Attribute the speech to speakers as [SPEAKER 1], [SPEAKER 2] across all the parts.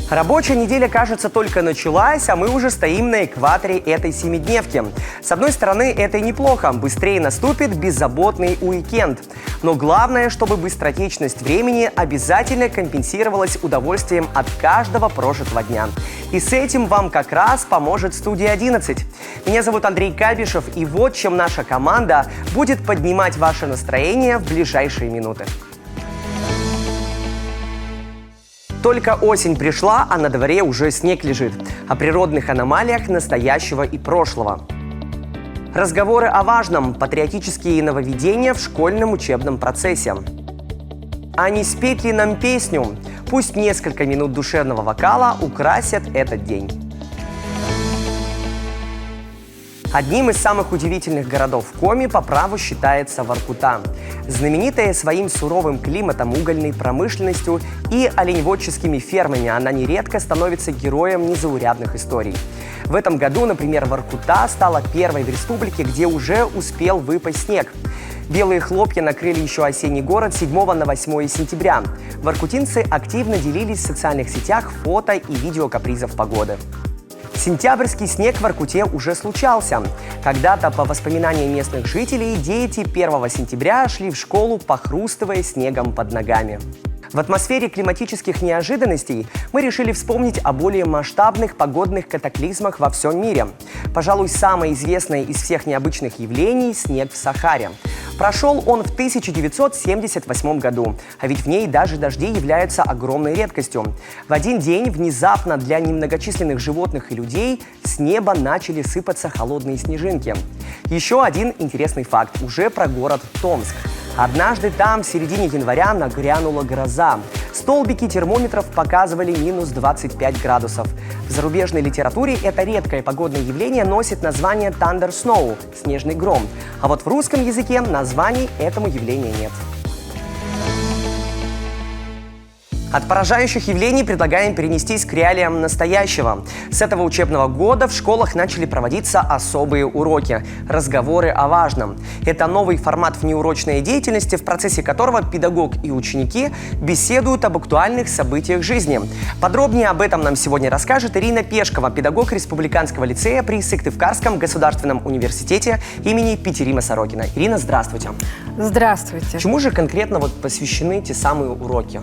[SPEAKER 1] Рабочая неделя, кажется, только началась, а мы уже стоим на экваторе этой семидневки. С одной стороны, это и неплохо, быстрее наступит беззаботный уикенд. Но главное, чтобы быстротечность времени обязательно компенсировалась удовольствием от каждого прожитого дня. И с этим вам как раз поможет студия 11. Меня зовут Андрей Кабишев, и вот чем наша команда будет поднимать ваше настроение в ближайшие минуты. Только осень пришла, а на дворе уже снег лежит. О природных аномалиях настоящего и прошлого. Разговоры о важном, патриотические нововведения в школьном учебном процессе. А не спеть ли нам песню? Пусть несколько минут душевного вокала украсят этот день. Одним из самых удивительных городов Коми по праву считается Воркута. Знаменитая своим суровым климатом, угольной промышленностью и оленеводческими фермами, она нередко становится героем незаурядных историй. В этом году, например, Воркута стала первой в республике, где уже успел выпасть снег. Белые хлопья накрыли еще осенний город 7 на 8 сентября. Воркутинцы активно делились в социальных сетях фото и видео капризов погоды. Сентябрьский снег в Воркуте уже случался. Когда-то, по воспоминаниям местных жителей, дети 1 сентября шли в школу, похрустывая снегом под ногами. В атмосфере климатических неожиданностей мы решили вспомнить о более масштабных погодных катаклизмах во всем мире. Пожалуй, самое известное из всех необычных явлений – снег в Сахаре. Прошел он в 1978 году, а ведь в ней даже дожди являются огромной редкостью. В один день внезапно для немногочисленных животных и людей с неба начали сыпаться холодные снежинки. Еще один интересный факт уже про город Томск. Однажды там в середине января нагрянула гроза. Столбики термометров показывали минус 25 градусов. В зарубежной литературе это редкое погодное явление носит название Thunder Snow – снежный гром. А вот в русском языке названий этому явлению нет. От поражающих явлений предлагаем перенестись к реалиям настоящего. С этого учебного года в школах начали проводиться особые уроки – разговоры о важном. Это новый формат внеурочной деятельности, в процессе которого педагог и ученики беседуют об актуальных событиях жизни. Подробнее об этом нам сегодня расскажет Ирина Пешкова, педагог Республиканского лицея при Сыктывкарском государственном университете имени Петерима Сорокина. Ирина, здравствуйте.
[SPEAKER 2] Здравствуйте.
[SPEAKER 1] Чему же конкретно посвящены те самые уроки?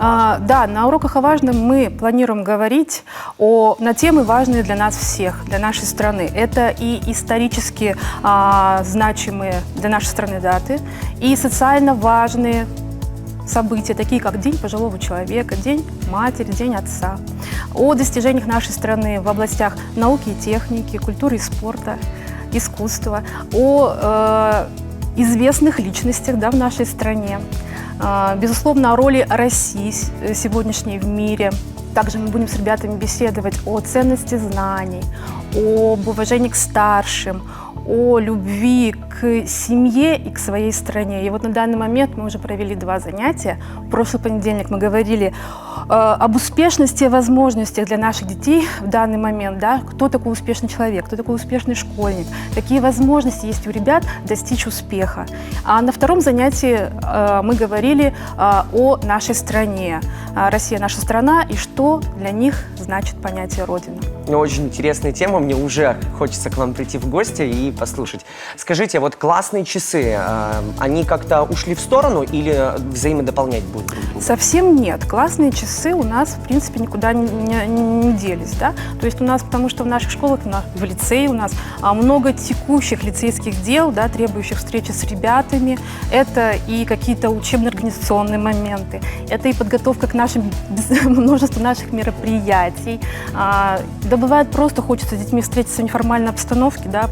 [SPEAKER 2] Да, на уроках о важном мы планируем говорить на темы, важные для нас всех, для нашей страны. Это и исторически значимые для нашей страны даты, и социально важные события, такие как День пожилого человека, День матери, День отца. О достижениях нашей страны в областях науки и техники, культуры и спорта, искусства, о известных личностях в нашей стране. Безусловно, о роли России сегодняшней в мире. Также мы будем с ребятами беседовать о ценности знаний, об уважении к старшим, о любви к семье и к своей стране. И вот на данный момент мы уже провели 2 занятия. В прошлый понедельник мы говорили об успешности и возможностях для наших детей в данный момент. Да? Кто такой успешный человек, кто такой успешный школьник, какие возможности есть у ребят достичь успеха. А на 2-м занятии мы говорили о нашей стране. Россия – наша страна, и что для них значит понятие Родина.
[SPEAKER 1] Очень интересная тема, мне уже хочется к вам прийти в гости и послушать. Скажите, вот классные часы, они как-то ушли в сторону или взаимодополнять будут друг друга?
[SPEAKER 2] Совсем нет. Классные часы у нас, в принципе, никуда не делись. Да? То есть у нас, потому что в наших школах, в лицее у нас много текущих лицейских дел, да, требующих встречи с ребятами. Это и какие-то учебно-организационные моменты, это и подготовка к множеству наших мероприятий. Да бывает просто хочется с детьми встретиться в неформальной обстановке, да,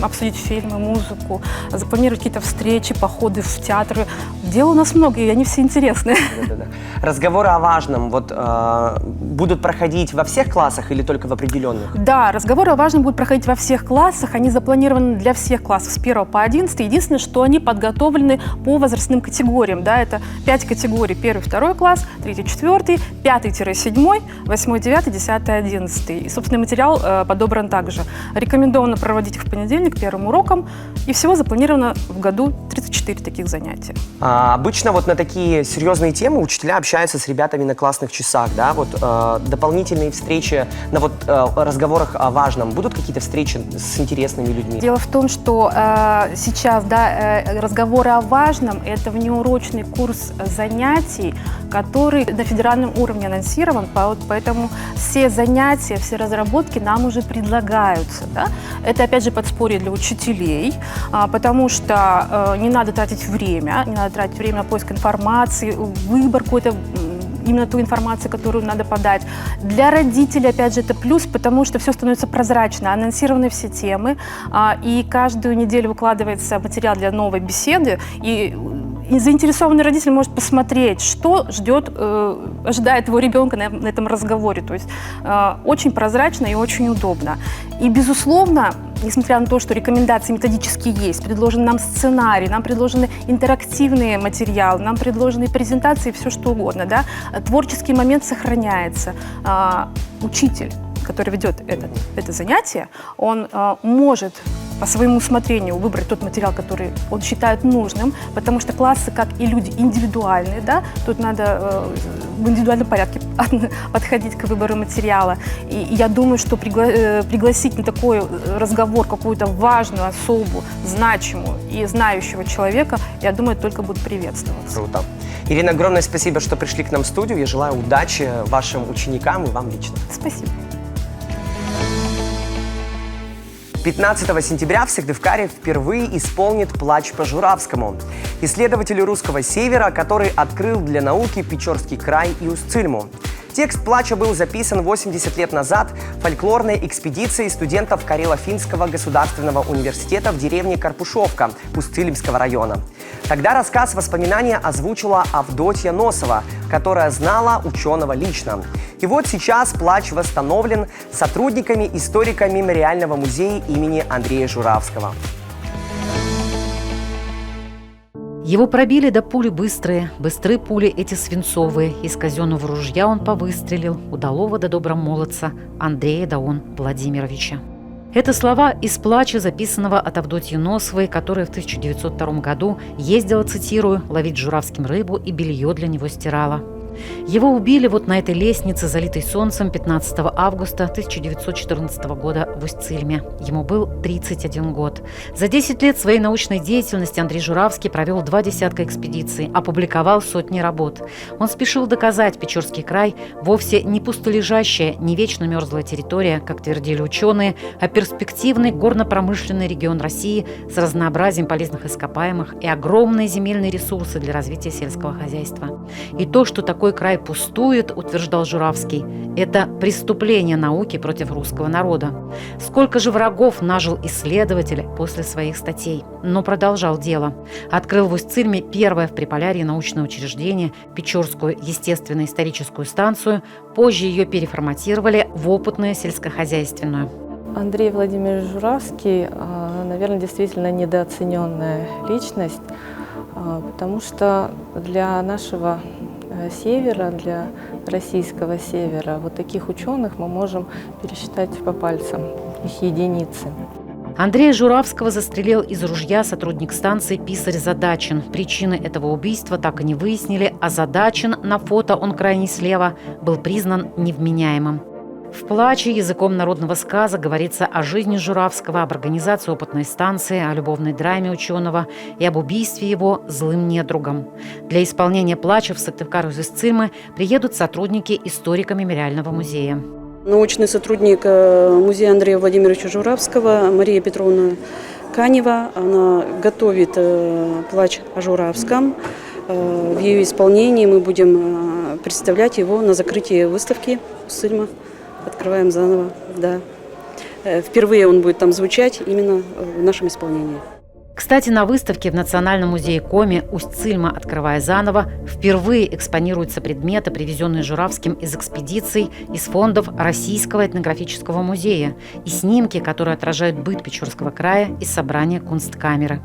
[SPEAKER 2] обсудить фильмы, музыку, запланировать какие-то встречи, походы в театры. Дел у нас много, и они все интересные.
[SPEAKER 1] Да-да-да. Разговоры о важном будут проходить во всех классах или только в определенных?
[SPEAKER 2] Да, разговоры о важном будут проходить во всех классах. Они запланированы для всех классов с 1 по 11. Единственное, что они подготовлены по возрастным категориям. Да, это 5 категорий: 1-2 класс, 3-4, 5-7, 8-9, 10-11. И, собственно, материал подобран также. Рекомендовано проводить их в понедельник, первым уроком, и всего запланировано в году 34 таких занятия.
[SPEAKER 1] Обычно вот на такие серьезные темы учителя общаются с ребятами на классных часах, да, вот дополнительные встречи на вот разговорах о важном. Будут какие-то встречи с интересными людьми?
[SPEAKER 2] Дело в том, что сейчас, да, разговоры о важном – это внеурочный курс занятий, который на федеральном уровне анонсирован, поэтому все занятия, все разработки нам уже предлагаются. Да? Это, опять же, подспорье для учителей, потому что не надо тратить время, на поиск информации, выбор какой-то, именно ту информацию, которую надо подать. Для родителей, опять же, это плюс, потому что все становится прозрачно, анонсированы все темы, и каждую неделю выкладывается материал для новой беседы, и заинтересованный родитель может посмотреть, что ожидает его ребенка на этом разговоре. То есть очень прозрачно и очень удобно. И, безусловно, несмотря на то, что рекомендации методические есть, предложен нам сценарий, нам предложены интерактивные материалы, нам предложены презентации, все что угодно, да, творческий момент сохраняется. Учитель, который ведет это занятие, он может по своему усмотрению выбрать тот материал, который он считает нужным, потому что классы, как и люди, индивидуальные, да, тут надо в индивидуальном порядке подходить к выбору материала. И я думаю, что пригласить на такой разговор какую-то важную особу, значимую и знающего человека, я думаю, только будет приветствоваться.
[SPEAKER 1] Круто. Ирина, огромное спасибо, что пришли к нам в студию. Я желаю удачи вашим ученикам и вам лично.
[SPEAKER 2] Спасибо.
[SPEAKER 1] 15 сентября в Сыктывкаре впервые исполнит «Плач по Журавскому». Исследователю русского севера, который открыл для науки Печорский край и Устцильму. Текст «Плача» был записан 80 лет назад фольклорной экспедицией студентов Карело-Финского государственного университета в деревне Карпушовка Устцильмского района. Тогда рассказ воспоминания озвучила Авдотья Носова, которая знала ученого лично. И вот сейчас «Плач» восстановлен сотрудниками историка мемориального музея имени Андрея Журавского.
[SPEAKER 3] Его пробили до пули быстрые, быстры пули эти свинцовые. Из казенного ружья он повыстрелил, удалого до добромолодца Андрея Даон Владимировича. Это слова из «Плача», записанного от Авдотьи Носовой, которая в 1902 году ездила, цитирую, ловить журавским рыбу и белье для него стирала. Его убили вот на этой лестнице, залитой солнцем, 15 августа 1914 года в Устцильме. Ему был 31 год. За 10 лет своей научной деятельности Андрей Журавский провел 20 экспедиций, опубликовал сотни работ. Он спешил доказать, Печорский край вовсе не пустолежащая, не вечно мерзлая территория, как твердили ученые, а перспективный горно-промышленный регион России с разнообразием полезных ископаемых и огромные земельные ресурсы для развития сельского хозяйства. И то, что такой край пустует, утверждал Журавский, это преступление науки против русского народа. Сколько же врагов нажил исследователь после своих статей, но продолжал дело. Открыл в Устцильме первое в Приполярье научное учреждение, Печорскую естественно-историческую станцию, позже ее переформатировали в опытную сельскохозяйственную.
[SPEAKER 4] Андрей Владимирович Журавский, наверное, действительно недооцененная личность, потому что для нашего севера, для российского севера, вот таких ученых мы можем пересчитать по пальцам, их единицы.
[SPEAKER 3] Андрея Журавского застрелил из ружья сотрудник станции писарь Задачин. Причины этого убийства так и не выяснили, а Задачин, на фото он крайне слева, был признан невменяемым. В «Плаче» языком народного сказа говорится о жизни Журавского, об организации опытной станции, о любовной драме ученого и об убийстве его злым недругом. Для исполнения «Плача» в Сыктывкар из Устцильмы приедут сотрудники историко-мемориального музея.
[SPEAKER 5] Научный сотрудник музея Андрея Владимировича Журавского Мария Петровна Канева. Она готовит «Плач о Журавском». В ее исполнении мы будем представлять его на закрытии выставки Устцильма. Открываем заново, да. Впервые он будет там звучать именно в нашем исполнении.
[SPEAKER 3] Кстати, на выставке в Национальном музее Коми «Устцильма. Открывая заново» впервые экспонируются предметы, привезенные Журавским из экспедиций, из фондов Российского этнографического музея, и снимки, которые отражают быт Печорского края из собрания Кунсткамеры.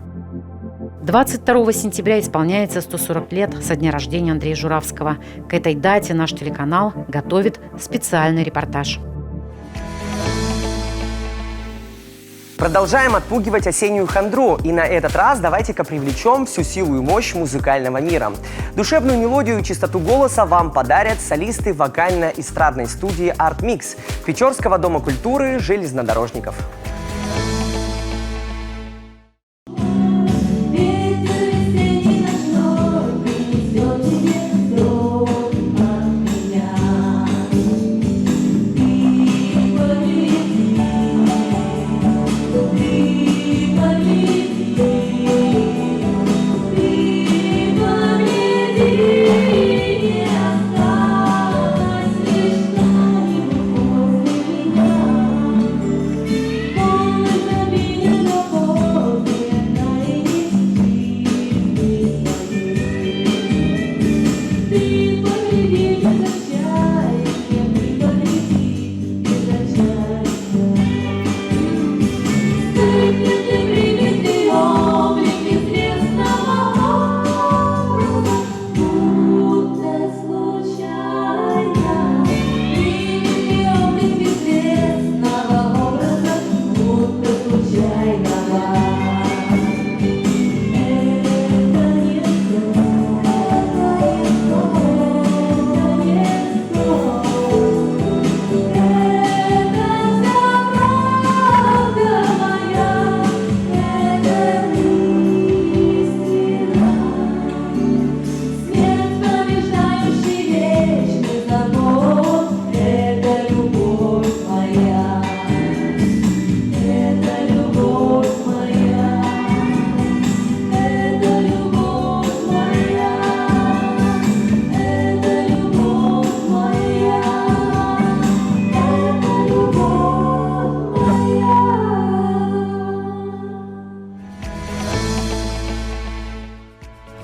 [SPEAKER 3] 22 сентября исполняется 140 лет со дня рождения Андрея Журавского. К этой дате наш телеканал готовит специальный репортаж.
[SPEAKER 1] Продолжаем отпугивать осеннюю хандру, и на этот раз давайте-ка привлечем всю силу и мощь музыкального мира. Душевную мелодию и чистоту голоса вам подарят солисты вокально-эстрадной студии Art Mix Печорского дома культуры железнодорожников.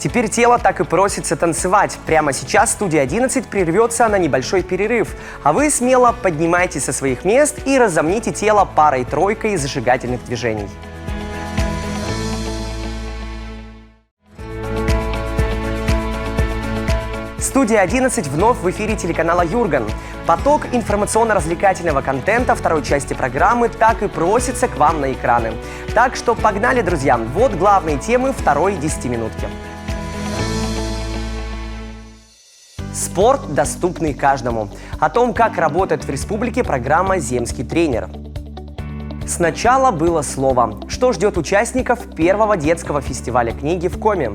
[SPEAKER 1] Теперь тело так и просится танцевать. Прямо сейчас студия 11 прервется на небольшой перерыв. А вы смело поднимайтесь со своих мест и разомните тело парой-тройкой зажигательных движений. Студия 11 вновь в эфире телеканала «Юрган». Поток информационно-развлекательного контента второй части программы так и просится к вам на экраны. Так что погнали, друзья! Вот главные темы второй десятиминутки. Спорт, доступный каждому. О том, как работает в республике программа «Земский тренер». Сначала было слово. Что ждет участников первого детского фестиваля книги в Коми?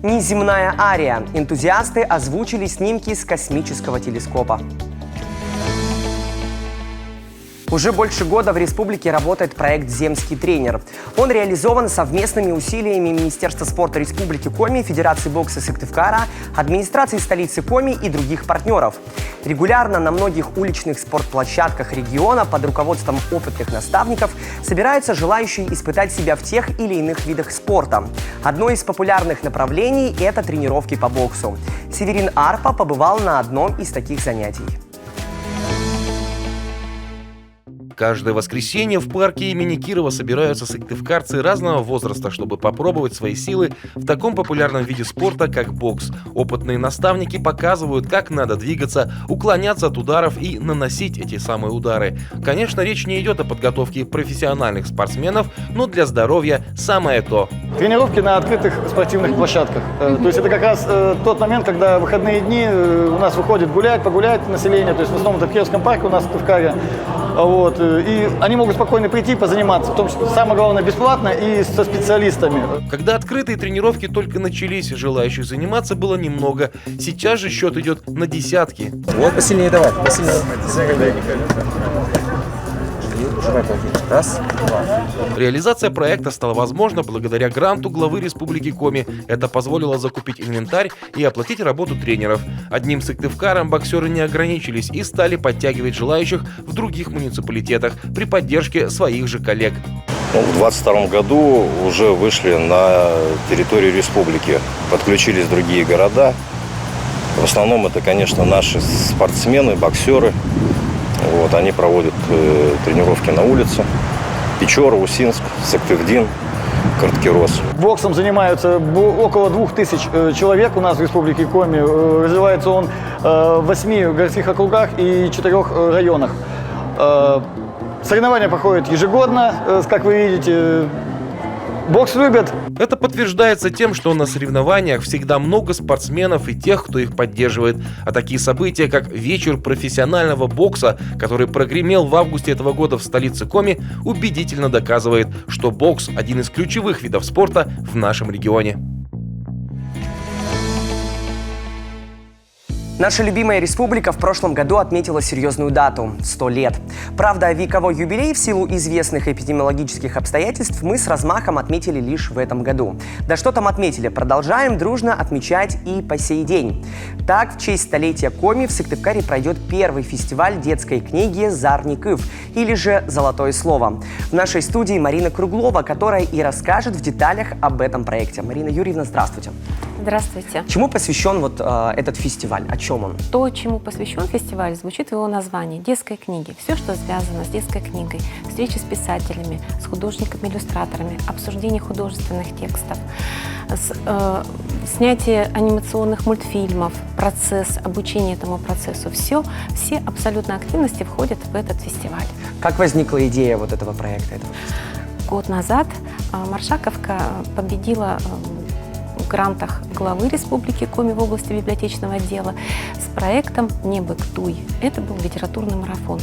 [SPEAKER 1] Неземная ария. Энтузиасты озвучили снимки с космического телескопа. Уже больше года в республике работает проект «Земский тренер». Он реализован совместными усилиями Министерства спорта Республики Коми, Федерации бокса Сыктывкара, администрации столицы Коми и других партнеров. Регулярно на многих уличных спортплощадках региона под руководством опытных наставников собираются желающие испытать себя в тех или иных видах спорта. Одно из популярных направлений – это тренировки по боксу. Северин Арпа побывал на одном из таких занятий.
[SPEAKER 6] Каждое воскресенье в парке имени Кирова собираются сыктывкарцы разного возраста, чтобы попробовать свои силы в таком популярном виде спорта, как бокс. Опытные наставники показывают, как надо двигаться, уклоняться от ударов и наносить эти самые удары. Конечно, речь не идет о подготовке профессиональных спортсменов, но для здоровья самое то.
[SPEAKER 7] Тренировки на открытых спортивных площадках. То есть это как раз тот момент, когда в выходные дни у нас выходит погулять население. То есть в основном это в Кировском парке у нас в Сыктывкаре. Вот. И они могут спокойно прийти, позаниматься. В том числе, самое главное, бесплатно и со специалистами.
[SPEAKER 6] Когда открытые тренировки только начались, желающих заниматься было немного. Сейчас же счет идет на десятки.
[SPEAKER 8] Вот, посильнее давай, посильнее. Раз, два.
[SPEAKER 6] Реализация проекта стала возможна благодаря гранту главы Республики Коми. Это позволило закупить инвентарь и оплатить работу тренеров. Одним сыктывкаром боксеры не ограничились и стали подтягивать желающих в других муниципалитетах при поддержке своих же коллег.
[SPEAKER 9] В 2022 году уже вышли на территорию республики, подключились другие города. В основном это, конечно, наши спортсмены, боксеры. Вот, они проводят тренировки на улице. Печора, Усинск, Сыктывдин, Карткирос.
[SPEAKER 7] Боксом занимаются около 2000 человек у нас в Республике Коми. Развивается он в 8 городских округах и 4 районах. Соревнования проходят ежегодно, как вы видите. Бокс любят.
[SPEAKER 6] Это подтверждается тем, что на соревнованиях всегда много спортсменов и тех, кто их поддерживает. А такие события, как вечер профессионального бокса, который прогремел в августе этого года в столице Коми, убедительно доказывает, что бокс – один из ключевых видов спорта в нашем регионе.
[SPEAKER 1] Наша любимая республика в прошлом году отметила серьезную дату – 100 лет. Правда, вековой юбилей в силу известных эпидемиологических обстоятельств мы с размахом отметили лишь в этом году. Да что там отметили, продолжаем дружно отмечать и по сей день. Так, в честь столетия Коми в Сыктывкаре пройдет первый фестиваль детской книги «Зарникыв» или же «Золотое слово». В нашей студии Марина Круглова, которая и расскажет в деталях об этом проекте. Марина Юрьевна, здравствуйте.
[SPEAKER 10] Здравствуйте.
[SPEAKER 1] Чему посвящен этот фестиваль? О чем он?
[SPEAKER 10] То, чему посвящен фестиваль, звучит в его названии – детской книги. Все, что связано с детской книгой. Встречи с писателями, с художниками-иллюстраторами, обсуждение художественных текстов, снятие анимационных мультфильмов, процесс, обучение этому процессу. Все абсолютно активности входят в этот фестиваль.
[SPEAKER 1] Как возникла идея вот этого проекта?
[SPEAKER 10] Год назад Маршаковка победила в грантах главы Республики Коми в области библиотечного отдела с проектом «Не быктуй». Это был литературный марафон.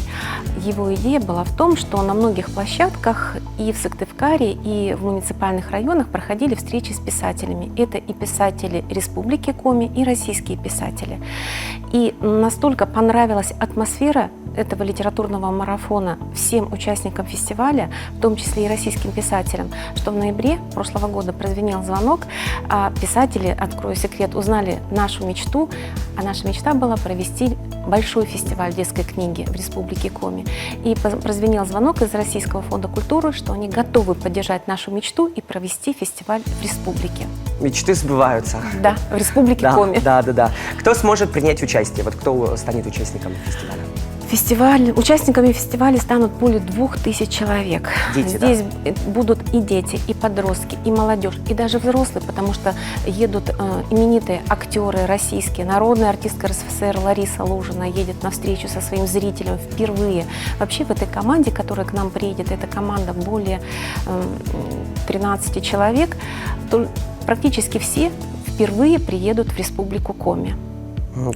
[SPEAKER 10] Его идея была в том, что на многих площадках и в Сыктывкаре, и в муниципальных районах проходили встречи с писателями. Это и писатели Республики Коми, и российские писатели. И настолько понравилась атмосфера этого литературного марафона всем участникам фестиваля, в том числе и российским писателям, что в ноябре прошлого года прозвенел звонок, а писатели, открою секрет, узнали нашу мечту, а наша мечта была провести большой фестиваль детской книги в Республике Коми. И прозвенел звонок из Российского фонда культуры, что они готовы поддержать нашу мечту и провести фестиваль в республике.
[SPEAKER 1] Мечты сбываются.
[SPEAKER 10] Да, в Республике Коми.
[SPEAKER 1] Да. Кто сможет принять участие? Вот кто станет участником фестиваля?
[SPEAKER 10] Участниками фестиваля станут более 2000 человек.
[SPEAKER 1] Дети,
[SPEAKER 10] Здесь будут и дети, и подростки, и молодежь, и даже взрослые, потому что едут именитые актеры российские. Народная артистка РСФСР Лариса Лужина едет на встречу со своим зрителем впервые. Вообще в этой команде, которая к нам приедет, эта команда более 13 человек, то практически все впервые приедут в Республику Коми.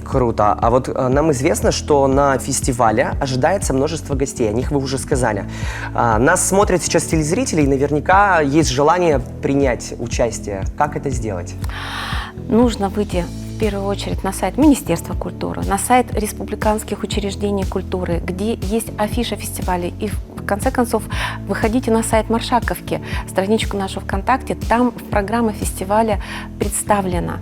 [SPEAKER 1] Круто. А вот нам известно, что на фестивале ожидается множество гостей, о них вы уже сказали. Нас смотрят сейчас телезрители, и наверняка есть желание принять участие. Как это сделать?
[SPEAKER 10] Нужно выйти в первую очередь на сайт Министерства культуры, на сайт республиканских учреждений культуры, где есть афиша фестиваля. И в конце концов выходите на сайт Маршаковки, страничку нашу ВКонтакте, там программа фестиваля представлена.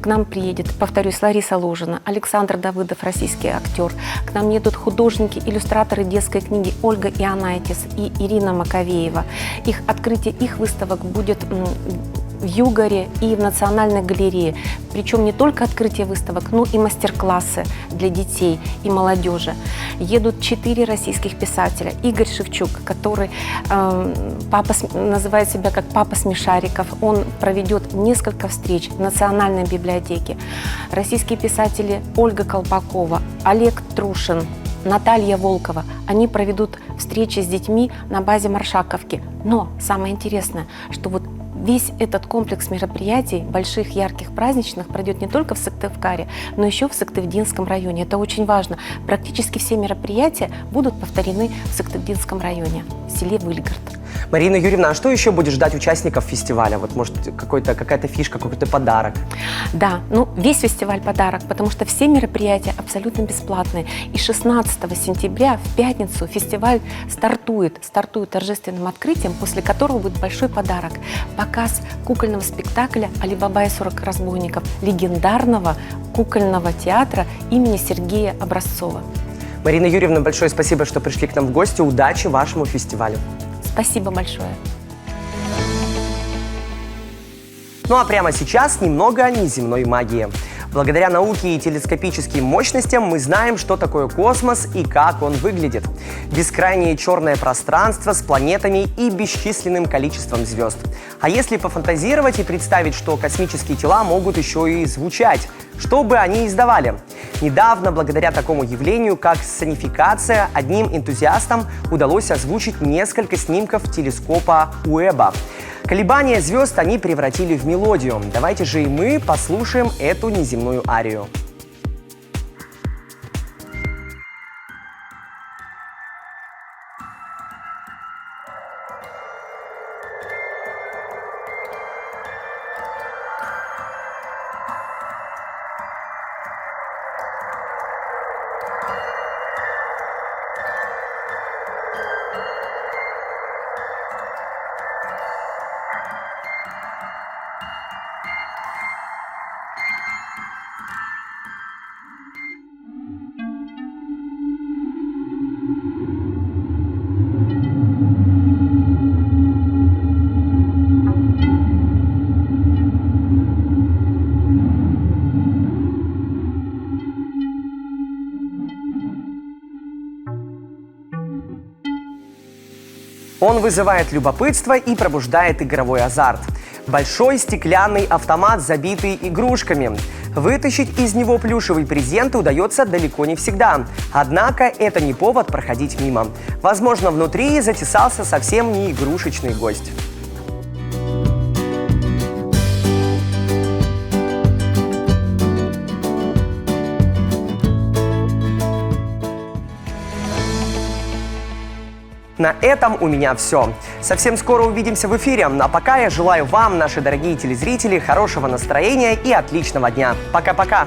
[SPEAKER 10] К нам приедет, повторюсь, Лариса Лужина, Александр Давыдов, российский актер. К нам едут художники, иллюстраторы детской книги Ольга Ионайтис и Ирина Маковеева. Их открытие их выставок будет в Югоре и в Национальной галерее. Причем не только открытие выставок, но и мастер-классы для детей и молодежи. Едут 4 российских писателя. Игорь Шевчук, который называет себя как папа Смешариков. Он проведет несколько встреч в Национальной библиотеке. Российские писатели Ольга Колпакова, Олег Трушин, Наталья Волкова. Они проведут встречи с детьми на базе Маршаковки. Но самое интересное, что вот весь этот комплекс мероприятий, больших, ярких, праздничных, пройдет не только в Сыктывкаре, но еще в Сыктывдинском районе. Это очень важно. Практически все мероприятия будут повторены в Сыктывдинском районе, в селе Выльгард.
[SPEAKER 1] Марина Юрьевна, а что еще будет ждать участников фестиваля? Вот, может, какая-то фишка, какой-то подарок?
[SPEAKER 10] Да, весь фестиваль подарок, потому что все мероприятия абсолютно бесплатные. И 16 сентября, в пятницу, фестиваль стартует торжественным открытием, после которого будет большой подарок. Показ кукольного спектакля «Али-Баба и 40 разбойников», легендарного кукольного театра имени Сергея Образцова.
[SPEAKER 1] Марина Юрьевна, большое спасибо, что пришли к нам в гости. Удачи вашему фестивалю.
[SPEAKER 10] Спасибо большое.
[SPEAKER 1] Ну а прямо сейчас немного неземной магии. Благодаря науке и телескопическим мощностям мы знаем, что такое космос и как он выглядит. Бескрайнее черное пространство с планетами и бесчисленным количеством звезд. А если пофантазировать и представить, что космические тела могут еще и звучать, что бы они издавали? Недавно, благодаря такому явлению, как сонификация, одним энтузиастам удалось озвучить несколько снимков телескопа Уэбба. Колебания звезд они превратили в мелодию. Давайте же и мы послушаем эту неземную арию. Он вызывает любопытство и пробуждает игровой азарт. Большой стеклянный автомат, забитый игрушками. Вытащить из него плюшевый презент удается далеко не всегда. Однако это не повод проходить мимо. Возможно, внутри затесался совсем не игрушечный гость. На этом у меня все. Совсем скоро увидимся в эфире. А пока я желаю вам, наши дорогие телезрители, хорошего настроения и отличного дня. Пока-пока!